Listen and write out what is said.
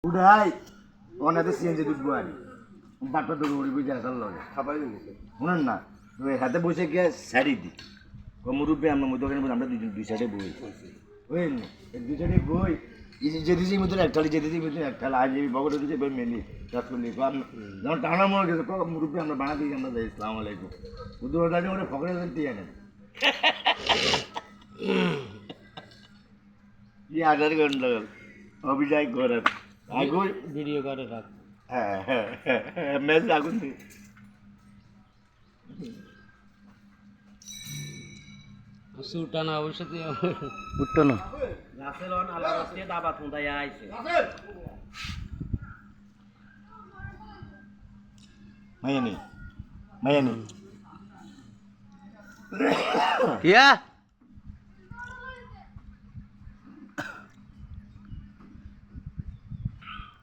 উড়াই অনাতে সিএনজি দুধবো আর বাটটা দৌড় উড়ি বুঝে আসার লগে খাবার নিছে শুনেন না তুই হাতে বসে গিয়ে শাড়ি দি মুরব্বী আমরা মধ্যে আমরা দুই সাইডে বই বুঝলেন দুই সাইডে বই যেদিকে মতন একটা যেদিকে মতন একটা আজ বগড়ে দিতে বই মেলি রাসুলি যেমন টানা মনে গেছে মুরব্বী আমরা বানা দিয়েছি আমরা যাই ইসলাম আলাইকুম উদ্যোগ দাঁড়ি ওরা ফকরে দিয়ে নেন কি 8 ঘন্টা অভিযায় করার আগুন ভিডিও করে রাখ হ্যাঁ মেজ আগুন সুটানা অবশ্যই উঠতো না রাসেল অন আল্লাহ রাস্তে দাবা তুঁদাই আইছে মায়ানি কিয়া